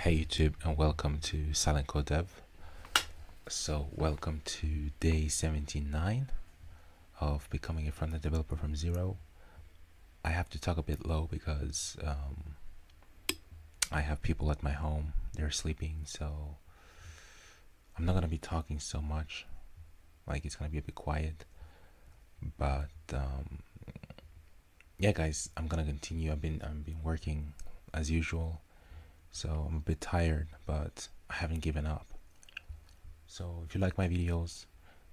Hey YouTube, and welcome to Silent Code Dev. So welcome to day 79 of becoming a front-end developer from zero. I have to talk a bit low because I have people at my home. They're sleeping, so I'm not gonna be talking so much. Like, it's gonna be a bit quiet. But yeah, guys, I'm gonna continue. I've been working as usual, so I'm a bit tired, but I haven't given up. So if you like my videos,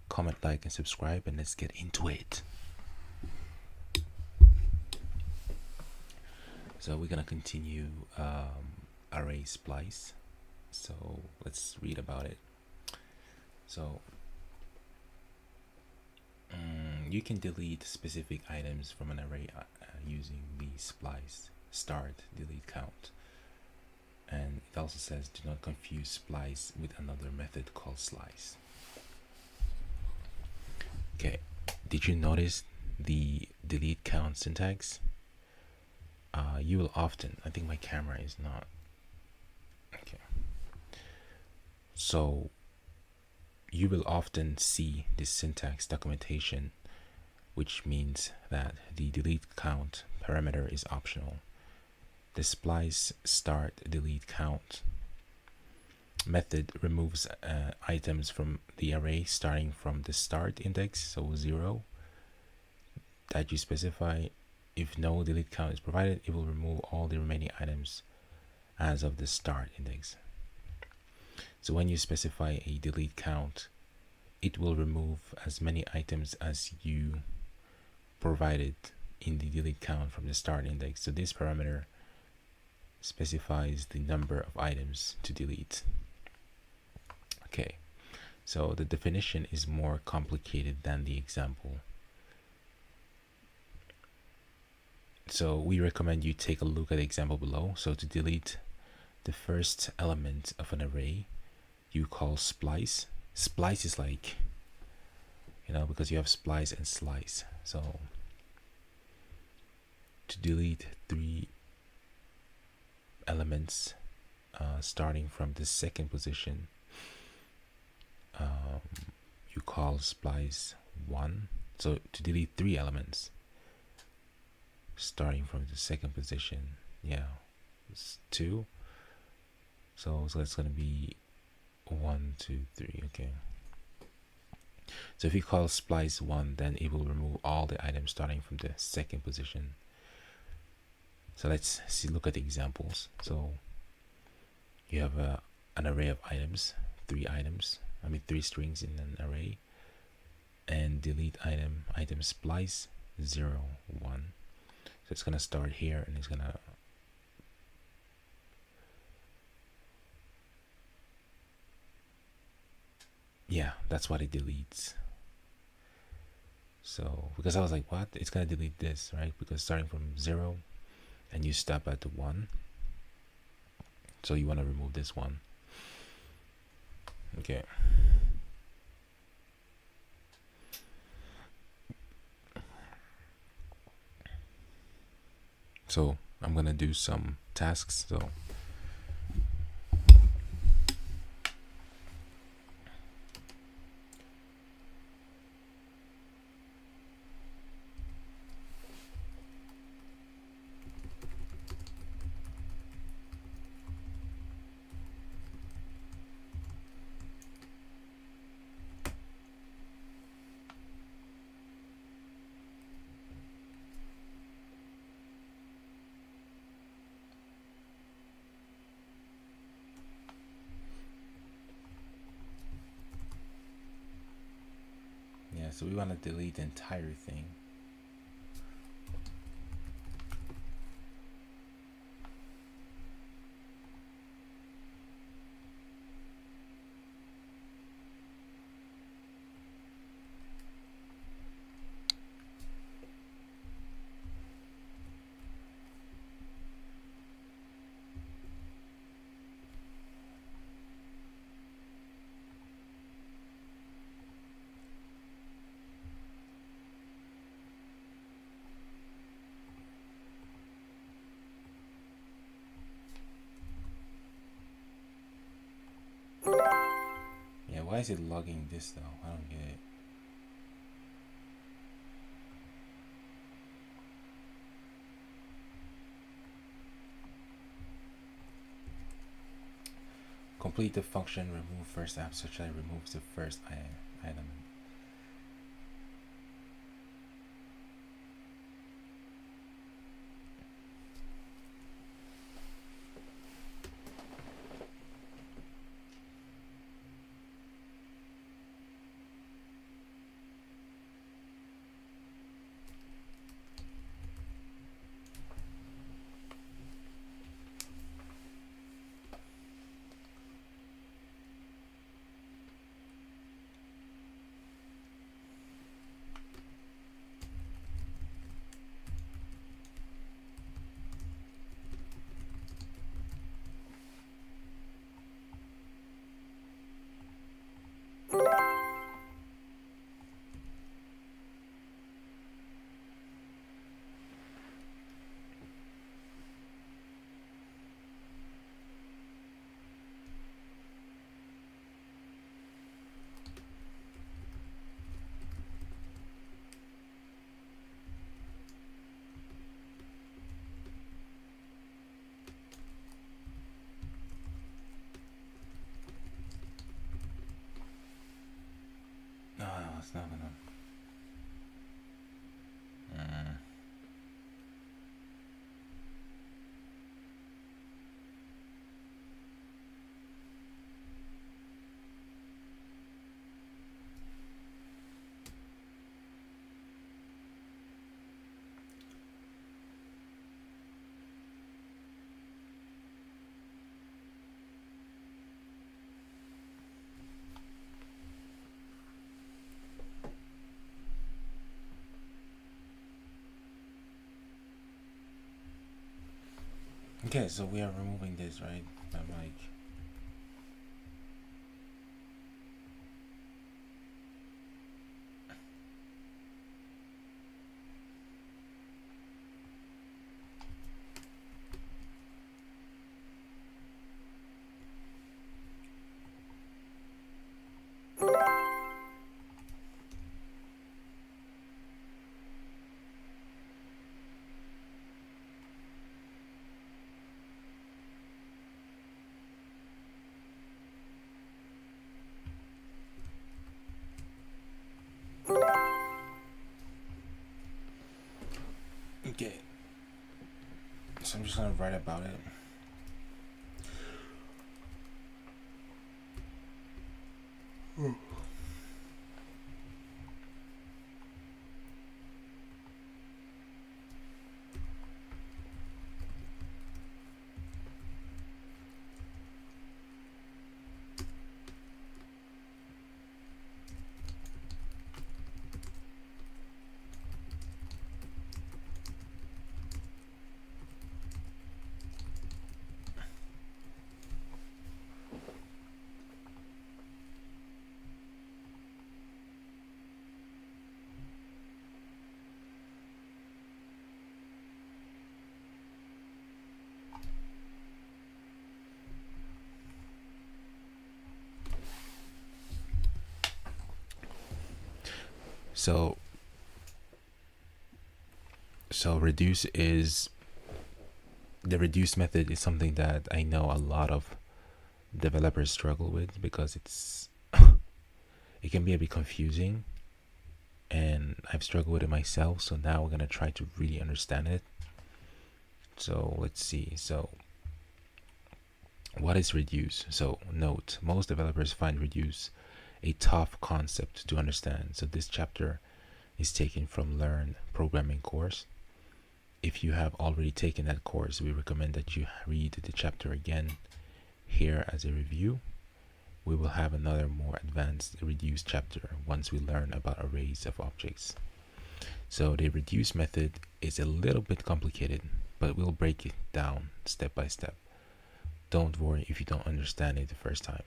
comment, like, and subscribe, and let's get into it. So we're gonna continue array splice. So let's read about it. So you can delete specific items from an array using the splice start delete count. And it also says do not confuse splice with another method called slice. Okay, did you notice the delete count syntax? You will often, I think my camera is not okay, so you will often see this syntax documentation, which means that the delete count parameter is optional. The splice start delete count method removes items from the array starting from the start index, so 0, that you specify. If no delete count is provided, it will remove all the remaining items as of the start index. So when you specify a delete count, it will remove as many items as you provided in the delete count from the start index. So this parameter specifies the number of items to delete. Okay, so the definition is more complicated than the example. So we recommend you take a look at the example below. So to delete the first element of an array, you call splice. Splice is like, because you have splice and slice. So to delete 3 elements starting from the second position, you call splice 1. So to delete 3 elements starting from the second position, it's 2. So it's going to be 1, 2, 3. Okay, so if you call splice 1, then it will remove all the items starting from the second position. So let's look at the examples. So you have an array of items, 3 strings in an array, and delete item splice 0, 1. So it's gonna start here, and it's gonna that's what it deletes. So because I was like, what? It's gonna delete this, right? Because starting from 0 and you stop at 1, so you want to remove this one. Okay, so I'm gonna do some tasks. So so we want to delete the entire thing. why is it logging this though? I don't get it. Complete the function remove first app such that it removes the first item. No, it's not gonna. Okay, so we are removing this, right? I'm like, okay. So I'm just gonna write about it. So reduce is the reduce method is something that I know a lot of developers struggle with because it can be a bit confusing, and I've struggled with it myself. So now we're gonna try to really understand it. So let's see. So what is reduce? So note, most developers find reduce a tough concept to understand. So this chapter is taken from Learn Programming course. If you have already taken that course, we recommend that you read the chapter again here as a review. We will have another more advanced reduce chapter once we learn about arrays of objects. So the reduce method is a little bit complicated, but we'll break it down step by step. Don't worry if you don't understand it the first time.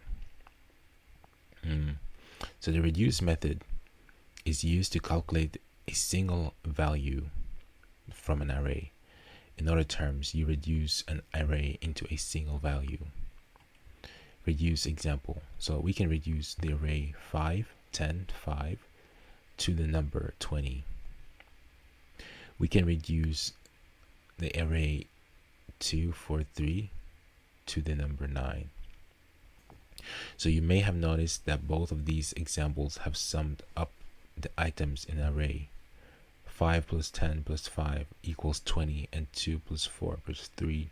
So the reduce method is used to calculate a single value from an array. In other terms, you reduce an array into a single value. reduce example. So we can reduce the array 5, 10, 5 to the number 20. We can reduce the array 2, 4, 3 to the number 9. So you may have noticed that both of these examples have summed up the items in an array. 5 plus 10 plus 5 equals 20, and 2 plus 4 plus 3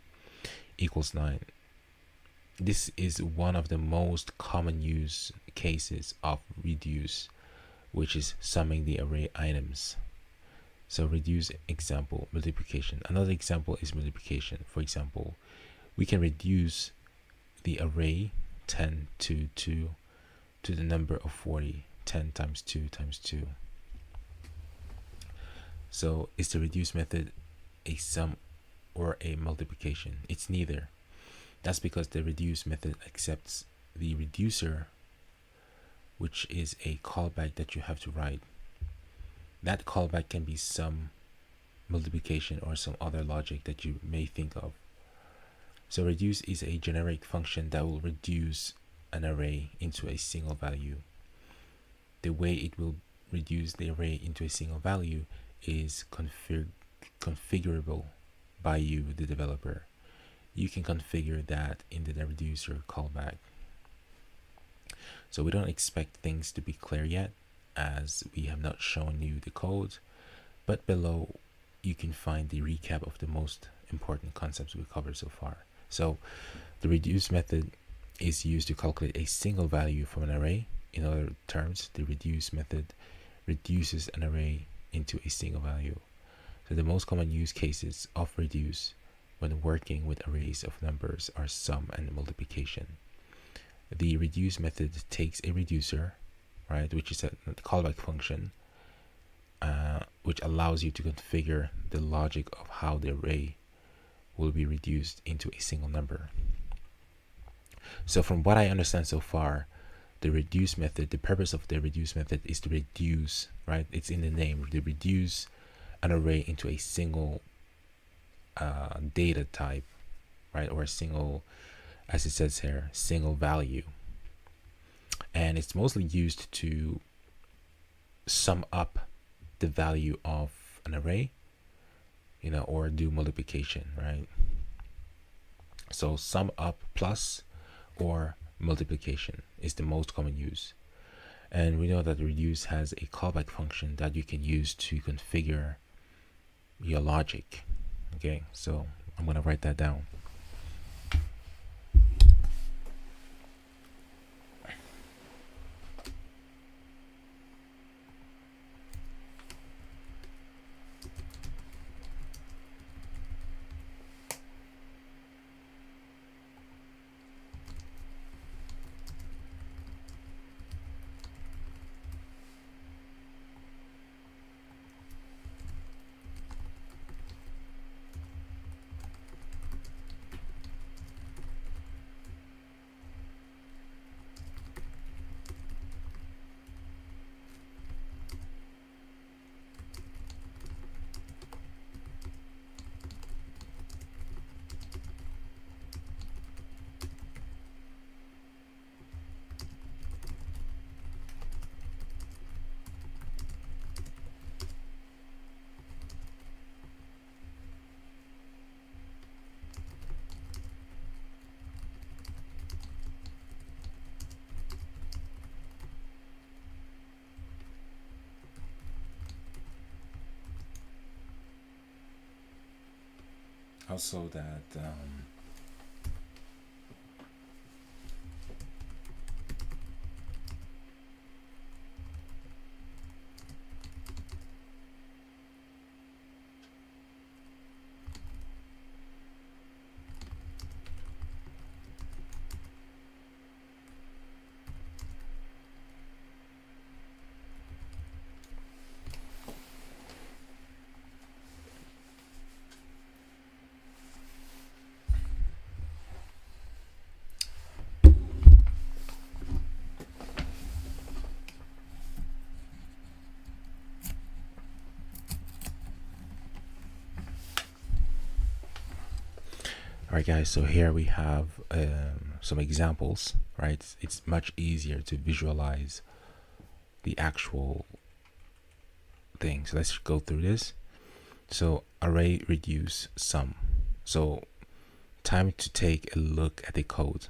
equals 9. This is one of the most common use cases of reduce, which is summing the array items. So reduce example, multiplication. Another example is multiplication. For example, we can reduce the array 10 to 2 to the number of 40. 10 times 2 times 2. So is the reduce method a sum or a multiplication? It's neither. That's because the reduce method accepts the reducer, which is a callback that you have to write. That callback can be sum, multiplication, or some other logic that you may think of. So reduce is a generic function that will reduce an array into a single value. The way it will reduce the array into a single value is configurable by you, the developer. You can configure that in the reducer callback. So we don't expect things to be clear yet, as we have not shown you the code, but below you can find the recap of the most important concepts we covered so far. So the reduce method is used to calculate a single value from an array. In other terms, the reduce method reduces an array into a single value. So the most common use cases of reduce when working with arrays of numbers are sum and multiplication. The reduce method takes a reducer, right, which is a callback function, which allows you to configure the logic of how the array will be reduced into a single number. So from what I understand so far, the reduce method, the purpose of the reduce method is to reduce, right? It's in the name, to reduce an array into a single data type, right? Or a single, as it says here, single value. And it's mostly used to sum up the value of an array, or do multiplication, right? So sum up plus or multiplication is the most common use. And we know that reduce has a callback function that you can use to configure your logic. Okay, so I'm going to write that down. Also that all right, guys, so here we have some examples, right? It's much easier to visualize the actual thing. So let's go through this. So array reduce sum. So time to take a look at the code.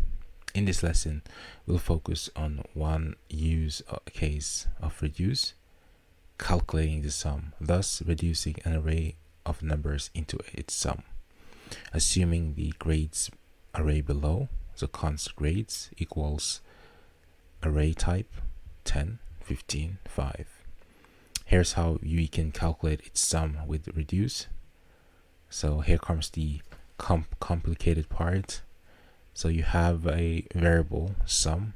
In this lesson, we'll focus on one use case of reduce, calculating the sum, thus reducing an array of numbers into its sum. Assuming the grades array below, so const grades equals array type 10, 15, 5. Here's how you can calculate its sum with reduce. So here comes the complicated part. So you have a variable sum,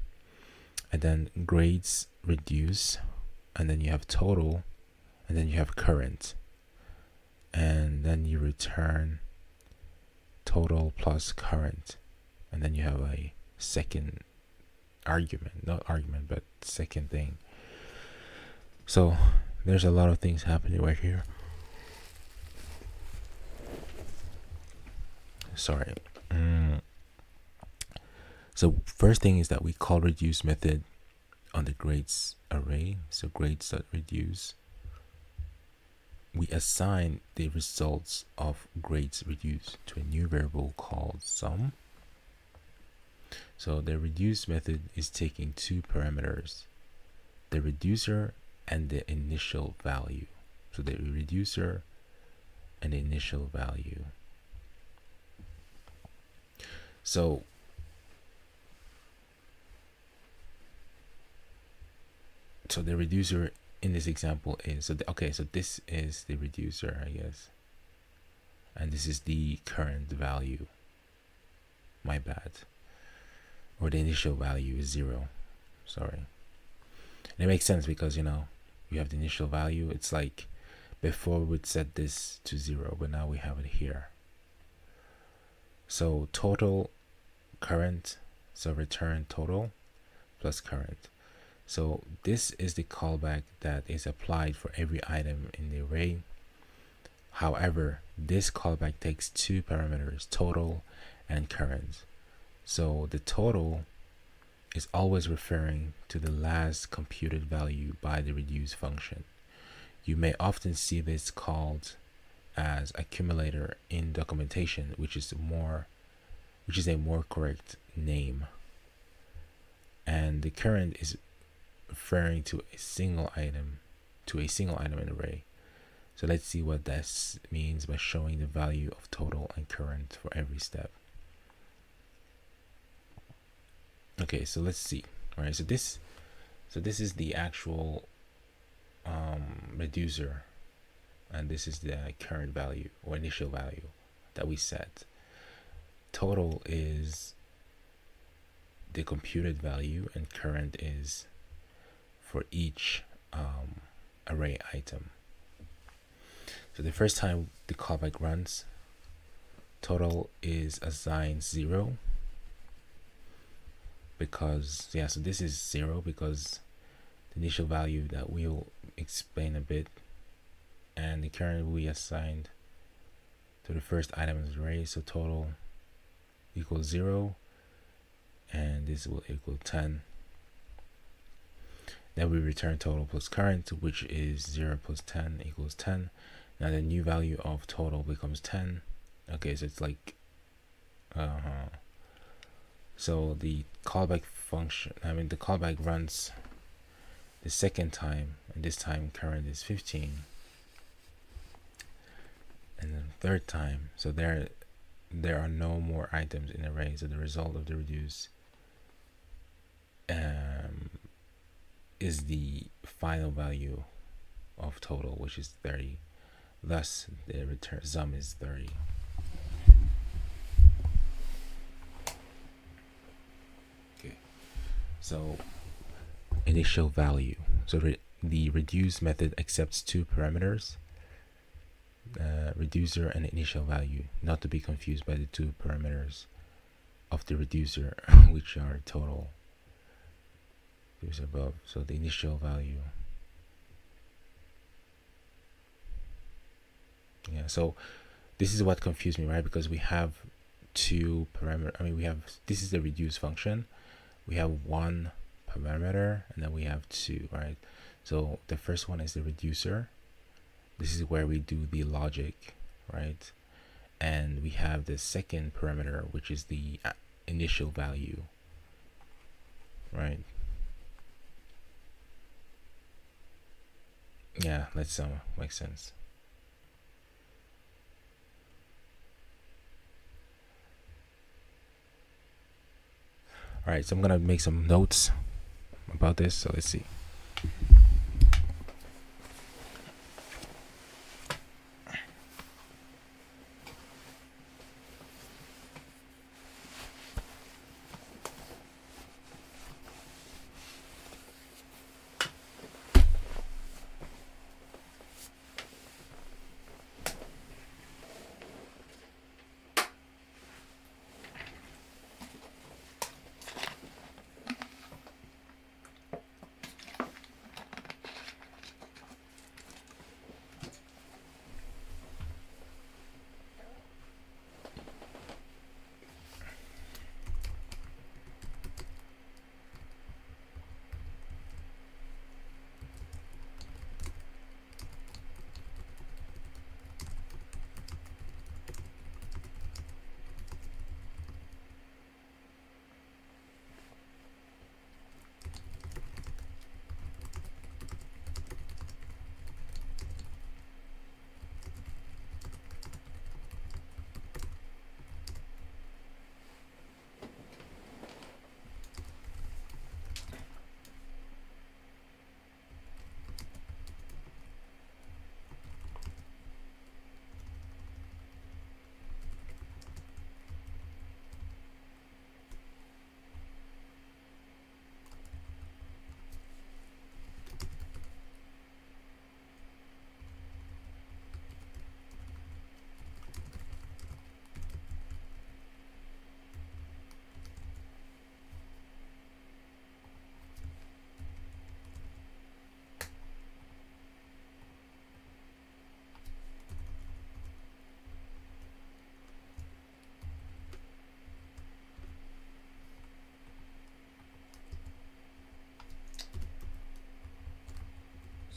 and then grades reduce, and then you have total, and then you have current, and then you return total plus current, and then you have a second argument, not argument, but second thing. So there's a lot of things happening right here. Sorry. So first thing is that we call reduce method on the grades array. So grades.reduce. We assign the results of grades reduced to a new variable called sum. So the reduce method is taking two parameters, the reducer and the initial value. So the reducer and the initial value. So the reducer in this example is, so this is the reducer, I guess, and this is the current value, my bad, or the initial value is 0, sorry. And it makes sense because, you have the initial value. It's like before we'd set this to 0, but now we have it here. So total, current, so return total plus current. So this is the callback that is applied for every item in the array. However, this callback takes two parameters, total and current. So the total is always referring to the last computed value by the reduce function. You may often see this called as accumulator in documentation, which is a more correct name. And the current is referring to a single item in array. So let's see what this means by showing the value of total and current for every step. Okay, so let's see. All right, so this is the actual reducer, and this is the current value or initial value that we set. Total is the computed value, and current is for each array item. So the first time the callback runs, total is assigned 0 because, so this is 0 because the initial value that we'll explain a bit, and the current we assigned to the first item in the array. So total equals 0, and this will equal 10. Then we return total plus current, which is 0 plus 10 equals 10. Now the new value of total becomes 10. Okay, so it's like so the callback function, the callback runs the second time, and this time current is 15, and then third time, so there are no more items in the array. So the result of the reduce is the final value of total, which is 30. Thus the return sum is 30. Okay, so initial value. So the reduce method accepts two parameters, reducer and initial value, not to be confused by the two parameters of the reducer which are total above. So the initial value, so this is what confused me, right? Because we have two parameter. I mean, we have, this is the reduce function. We have one parameter and then we have two, right? So the first one is the reducer. This is where we do the logic, right? And we have the second parameter, which is the initial value, right? Yeah, let's make sense. All right, so I'm gonna make some notes about this. So let's see.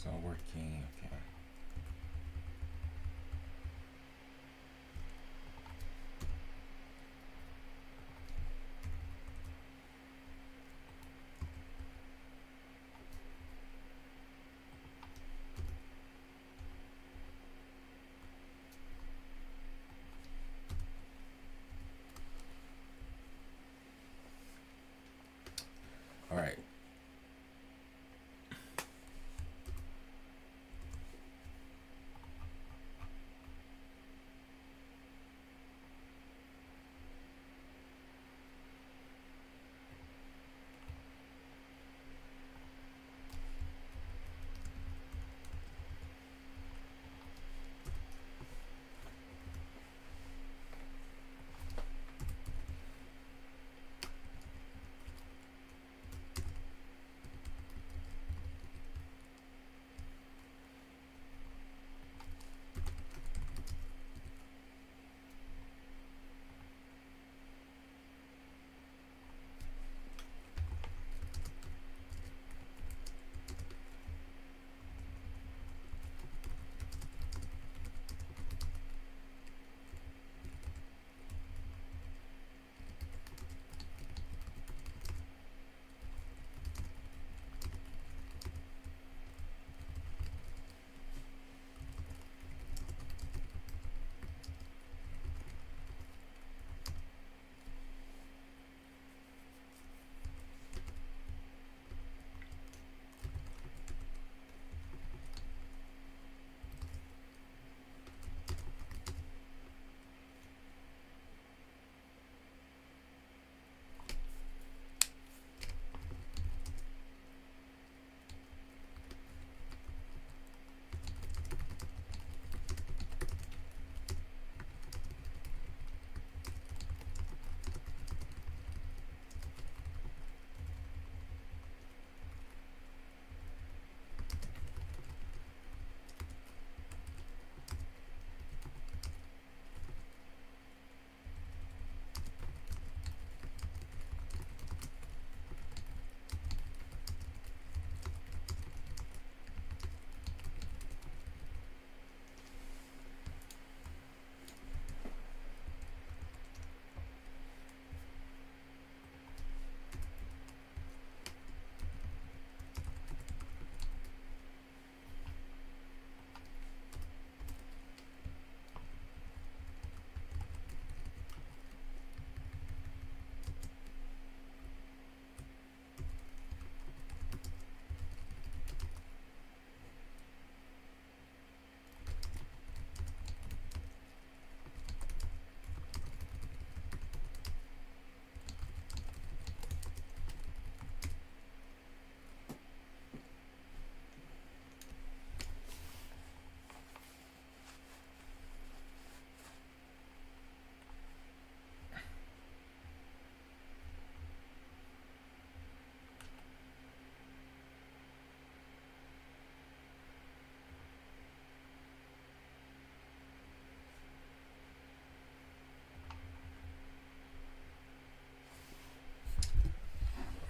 So working, okay. All right.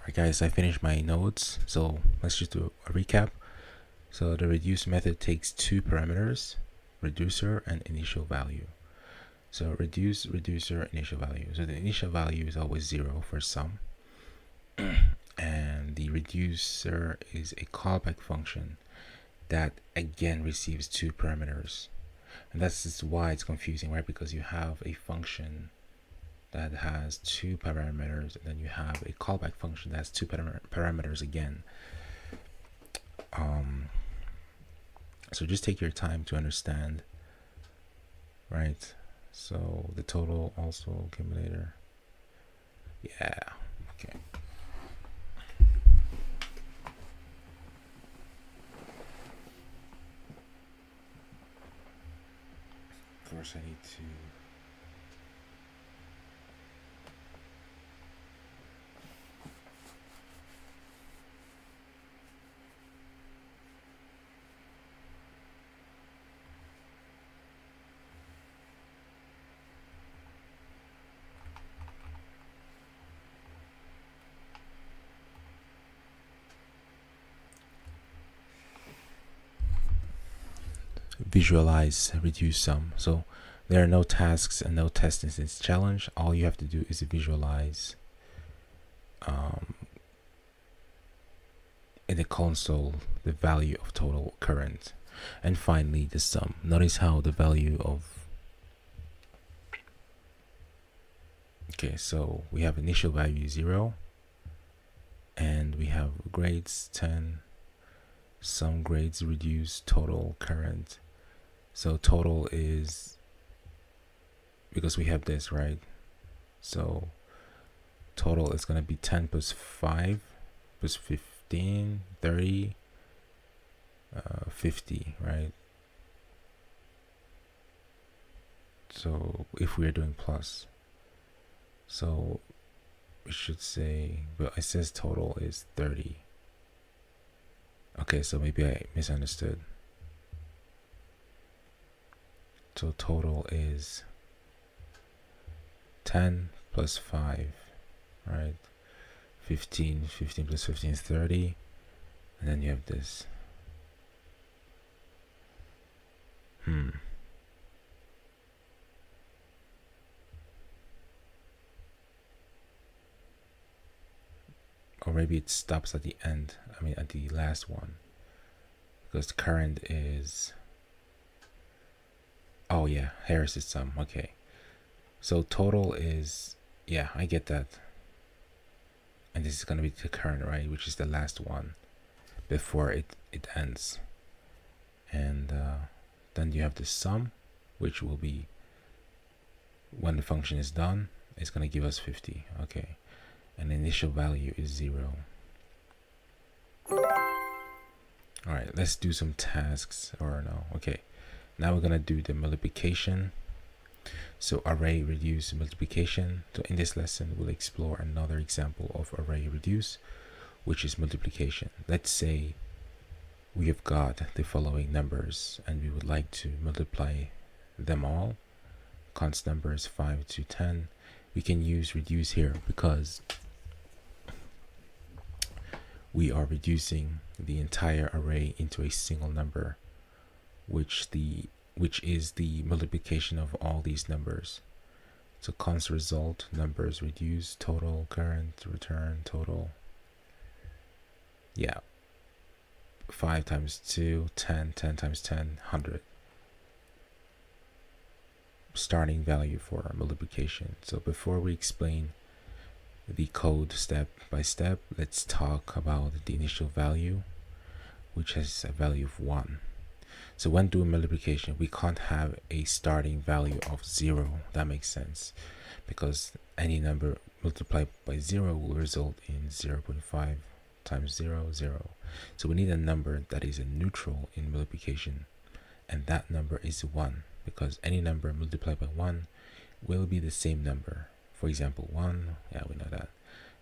Alright guys, I finished my notes, so let's just do a recap. So the reduce method takes two parameters, reducer and initial value. So reduce, reducer, initial value. So the initial value is always 0 for sum. And the reducer is a callback function that again receives two parameters. And that's just why it's confusing, right? Because you have a function that has two parameters, and then you have a callback function that has two parameters again. So just take your time to understand, right? So the total also accumulator. Yeah, okay. Of course I need to visualize reduce sum. So there are no tasks and no tests in this challenge. All you have to do is visualize in the console the value of total current, and finally the sum. Notice how the value of, okay, so we have initial value 0, and we have grades 10, some grades reduce total current. So total is, because we have this, right? So total is going to be 10 plus 5 plus 15, 30, 50, right? So if we are doing plus, so we should say, but it says total is 30. Okay, so maybe I misunderstood. So total is 10 plus 5, right? 15 plus 15 is 30, and then you have this. Or maybe it stops at the end, I mean at the last one, because the current is, oh yeah, here is the sum. Okay, so total is, yeah, I get that. And this is going to be the current, right, which is the last one before it ends. And then you have the sum, which will be, when the function is done, it's going to give us 50. Okay, and the initial value is 0. All right, let's do some tasks, or no, okay. Now we're gonna do the multiplication. So array reduce multiplication. So in this lesson, we'll explore another example of array reduce, which is multiplication. Let's say we have got the following numbers and we would like to multiply them all. Const numbers 5 to 10. We can use reduce here because we are reducing the entire array into a single number, which is the multiplication of all these numbers. So const result numbers reduce total current return total. Yeah, 5 times 2, 10, 10 times 10, 100. Starting value for multiplication. So before we explain the code step by step, let's talk about the initial value, which has a value of 1. So when doing multiplication, we can't have a starting value of 0. That makes sense, because any number multiplied by 0 will result in 0.5 times 0, 0. So we need a number that is a neutral in multiplication, and that number is 1, because any number multiplied by 1 will be the same number. For example, 1, yeah, we know that.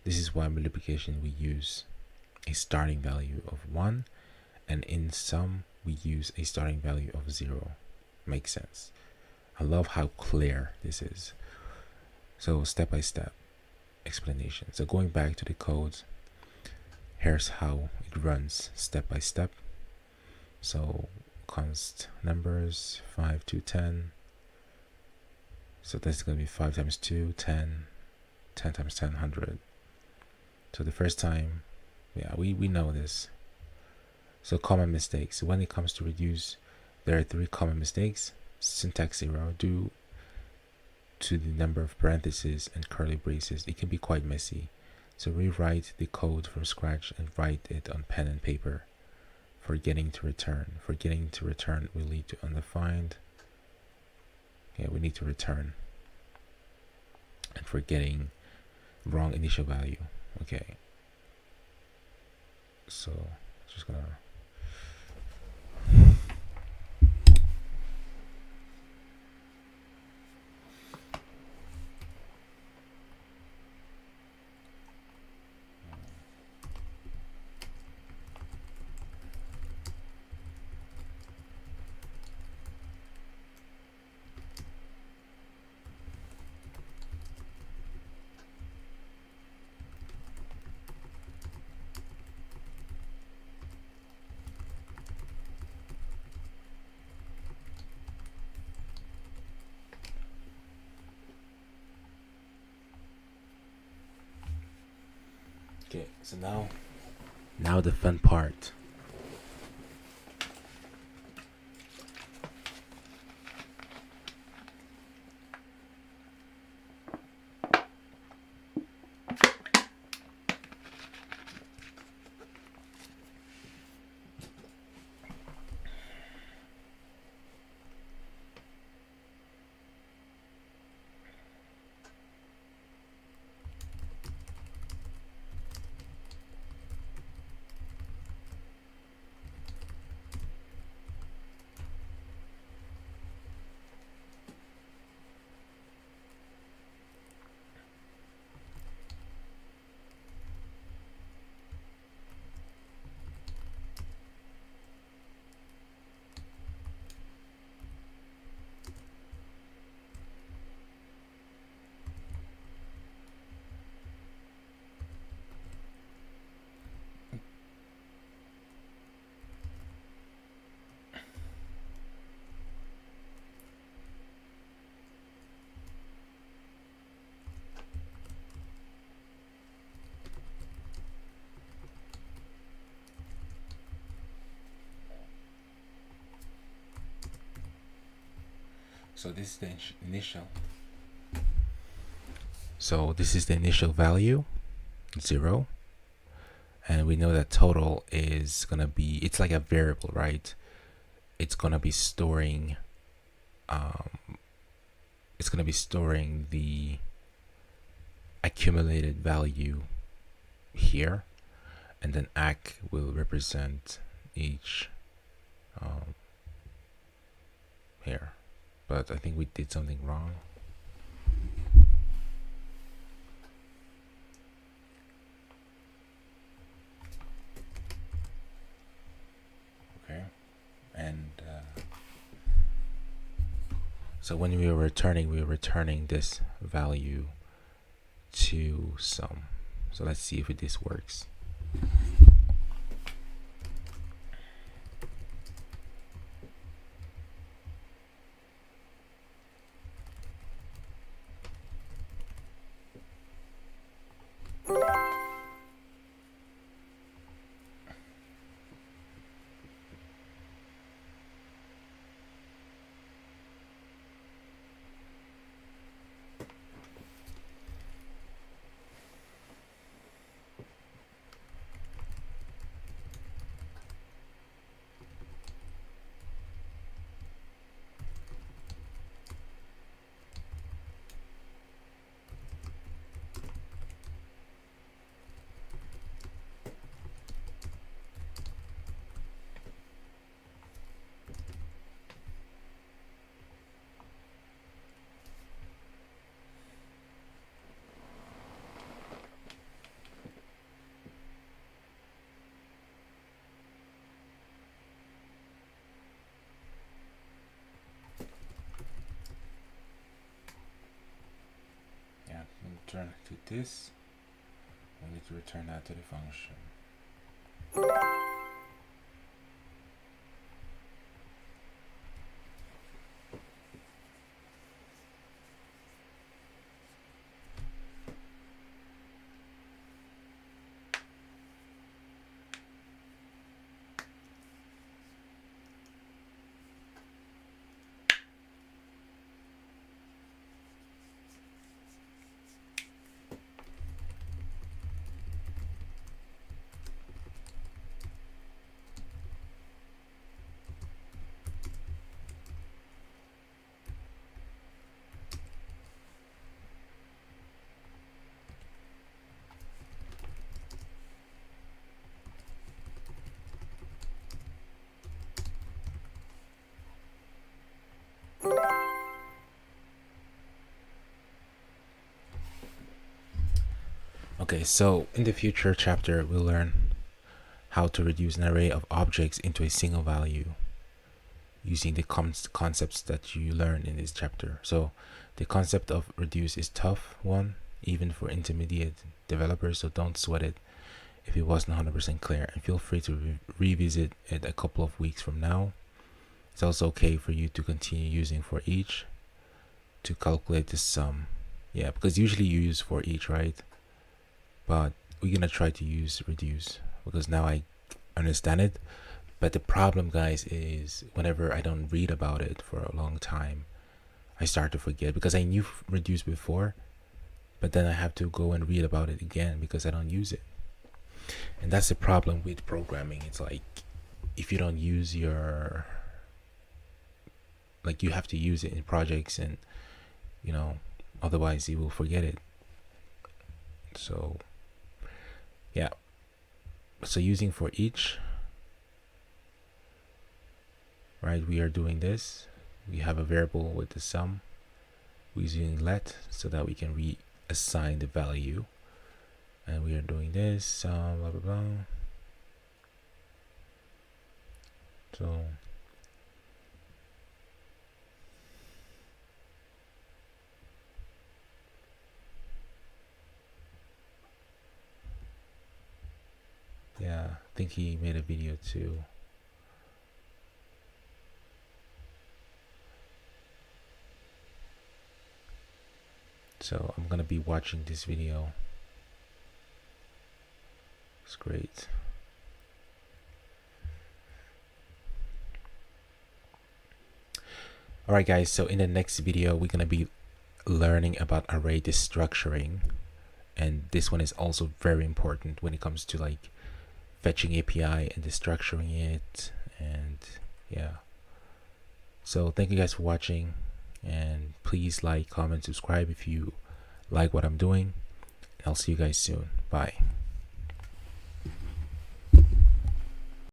This is why multiplication we use a starting value of 1, and in sum we use a starting value of 0. Makes sense. I love how clear this is. So step by step explanation. So going back to the code, here's how it runs step by step. So const numbers 5 to 10. So that's going to be 5 times 2, 10, 10 times 10, 100. So the first time, yeah, we know this. So common mistakes. When it comes to reduce, there are 3 common mistakes. Syntax error due to the number of parentheses and curly braces. It can be quite messy. So rewrite the code from scratch and write it on pen and paper. Forgetting to return. Forgetting to return will lead to undefined. Yeah, we need to return. And forgetting wrong initial value. Okay. So just gonna okay, so now the fun part. So this is the initial. So this is the initial value, 0. And we know that total is gonna be, it's like a variable, right? It's gonna be storing the accumulated value here, and then ACK will represent each here. But I think we did something wrong. Okay, and so when we were returning this value to sum. So let's see if this works. Return to this. We need to return that to the function. Okay, so in the future chapter, we'll learn how to reduce an array of objects into a single value using the concepts that you learn in this chapter. So the concept of reduce is tough one, even for intermediate developers, so don't sweat it if it wasn't 100% clear, and feel free to revisit it a couple of weeks from now. It's also okay for you to continue using for each to calculate the sum. Yeah, because usually you use for each, right? But we're gonna try to use reduce because now I understand it. But the problem, guys, is whenever I don't read about it for a long time, I start to forget, because I knew reduce before, but then I have to go and read about it again because I don't use it. And that's the problem with programming. It's like, if you don't use your, like, you have to use it in projects, and otherwise you will forget it. So yeah, so using for each, right, we are doing this. We have a variable with the sum. We're using let so that we can reassign the value, and we are doing this blah blah blah. So yeah, I think he made a video too. So I'm gonna be watching this video. It's great. Alright guys, so in the next video we're gonna be learning about array destructuring, and this one is also very important when it comes to like fetching API and destructuring it. And yeah, so thank you guys for watching, and please like, comment, subscribe if you like what I'm doing. I'll see you guys soon. Bye.